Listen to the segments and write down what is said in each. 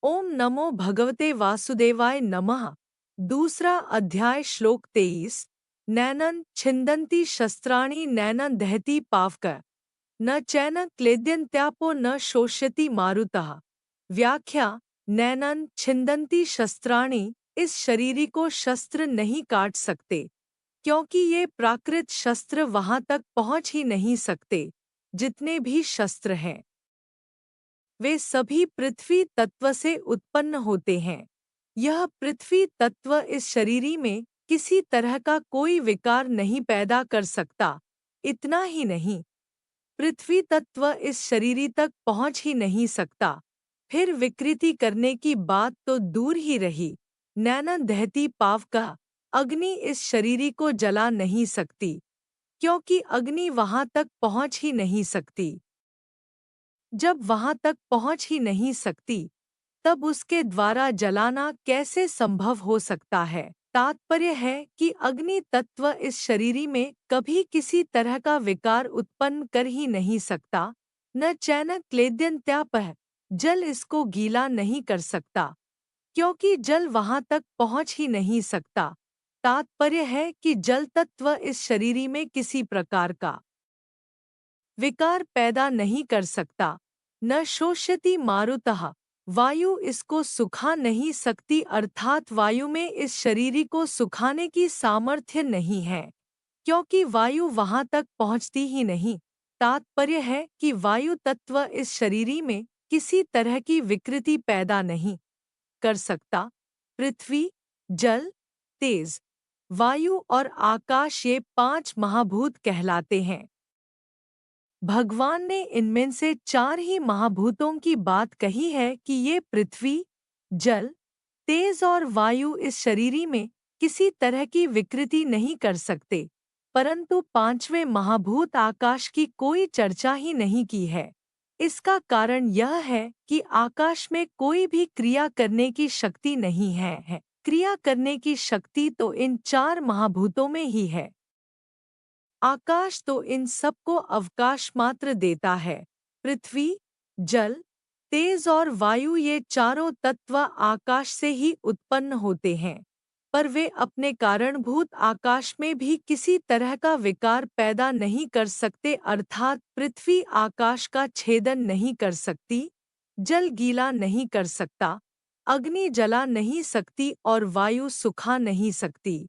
ओम नमो भगवते वासुदेवाय नमः। दूसरा अध्याय श्लोक 23। नैनन छिन्दन्ति शस्त्राणि नैनन दहति पावक न चैन क्लेद्यन्त्यापो न शोष्यति मारुतः। व्याख्या। नैनन छिन्दन्ति शस्त्राणि इस शरीरी को शस्त्र नहीं काट सकते, क्योंकि ये प्राकृत शस्त्र वहां तक पहुंच ही नहीं सकते। जितने भी शस्त्र हैं वे सभी पृथ्वी तत्व से उत्पन्न होते हैं। यह पृथ्वी तत्व इस शरीरी में किसी तरह का कोई विकार नहीं पैदा कर सकता। इतना ही नहीं, पृथ्वी तत्व इस शरीरी तक पहुंच ही नहीं सकता। फिर विकृति करने की बात तो दूर ही रही। नैनन दहती पावका, अग्नि इस शरीरी को जला नहीं सकती, क्योंकि अग्नि वहां तक पहुंच ही नहीं सकती। जब वहां तक पहुंच ही नहीं सकती, तब उसके द्वारा जलाना कैसे संभव हो सकता है। तात्पर्य है कि अग्नि तत्व इस शरीरी में कभी किसी तरह का विकार उत्पन्न कर ही नहीं सकता। न चैन क्लेद्यन्त्यापः, जल इसको गीला नहीं कर सकता, क्योंकि जल वहां तक पहुंच ही नहीं सकता। तात्पर्य है कि जल तत्व इस शरीरी में किसी प्रकार का विकार पैदा नहीं कर सकता। न शोष्यति मारुतः, वायु इसको सुखा नहीं सकती, अर्थात वायु में इस शरीरी को सुखाने की सामर्थ्य नहीं है, क्योंकि वायु वहां तक पहुंचती ही नहीं। तात्पर्य है कि वायु तत्व इस शरीरी में किसी तरह की विकृति पैदा नहीं कर सकता। पृथ्वी, जल, तेज, वायु और आकाश ये 5 महाभूत कहलाते हैं। भगवान ने इनमें से 4 ही महाभूतों की बात कही है कि ये पृथ्वी, जल, तेज और वायु इस शरीरी में किसी तरह की विकृति नहीं कर सकते, परंतु 5वें महाभूत आकाश की कोई चर्चा ही नहीं की है। इसका कारण यह है कि आकाश में कोई भी क्रिया करने की शक्ति नहीं है। क्रिया करने की शक्ति तो इन 4 महाभूतों में ही है। आकाश तो इन सबको अवकाश मात्र देता है। पृथ्वी, जल, तेज और वायु ये चारों तत्व आकाश से ही उत्पन्न होते हैं, पर वे अपने कारणभूत आकाश में भी किसी तरह का विकार पैदा नहीं कर सकते, अर्थात पृथ्वी आकाश का छेदन नहीं कर सकती, जल गीला नहीं कर सकता, अग्नि जला नहीं सकती और वायु सुखा नहीं सकती।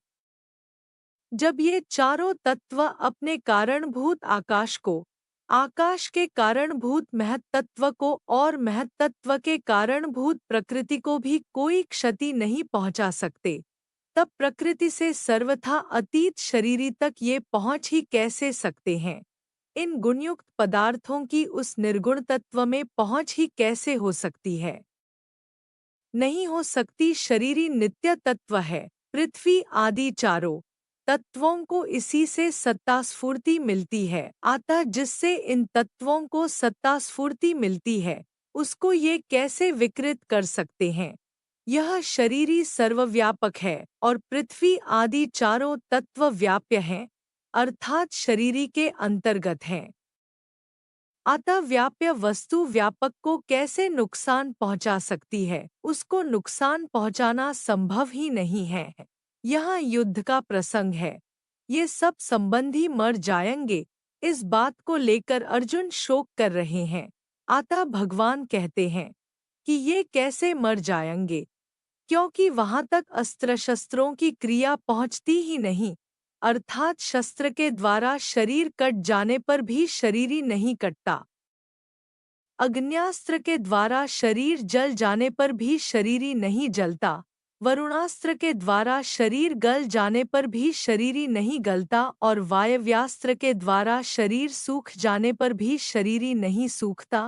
जब ये चारों तत्व अपने कारणभूत आकाश को, आकाश के कारणभूत महत्तत्व को और महत्तत्व के कारणभूत प्रकृति को भी कोई क्षति नहीं पहुंचा सकते, तब प्रकृति से सर्वथा अतीत शरीरी तक ये पहुंच ही कैसे सकते हैं। इन गुणयुक्त पदार्थों की उस निर्गुण तत्व में पहुंच ही कैसे हो सकती है। नहीं हो सकती। शरीरी नित्य तत्व है। पृथ्वी आदि चारों तत्वों को इसी से सत्ता स्फूर्ति मिलती है, अतः जिससे इन तत्वों को सत्ता स्फूर्ति मिलती है, उसको ये कैसे विकृत कर सकते हैं। यह शरीरी सर्वव्यापक है और पृथ्वी आदि चारों तत्व व्याप्य हैं, अर्थात शरीरी के अंतर्गत हैं। अतः व्याप्य वस्तु व्यापक को कैसे नुकसान पहुंचा सकती है, उसको नुकसान पहुंचाना संभव ही नहीं है। यहाँ युद्ध का प्रसंग है। ये सब संबंधी मर जाएंगे, इस बात को लेकर अर्जुन शोक कर रहे हैं। अतः भगवान कहते हैं कि ये कैसे मर जाएंगे, क्योंकि वहां तक अस्त्र शस्त्रों की क्रिया पहुंचती ही नहीं, अर्थात शस्त्र के द्वारा शरीर कट जाने पर भी शरीरी नहीं कटता। अग्न्यास्त्र के द्वारा शरीर जल जाने पर भी शरीरी नहीं जलता। वरुणास्त्र के द्वारा शरीर गल जाने पर भी शरीरी नहीं गलता और वायव्यास्त्र के द्वारा शरीर सूख जाने पर भी शरीरी नहीं सूखता।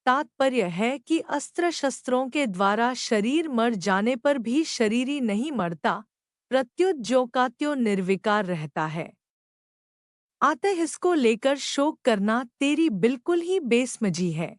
तात्पर्य है कि अस्त्र शस्त्रों के द्वारा शरीर मर जाने पर भी शरीरी नहीं मरता, प्रत्युत ज्यों का त्यों निर्विकार रहता है। अतः इसको लेकर शोक करना तेरी बिल्कुल ही बेसमझी है।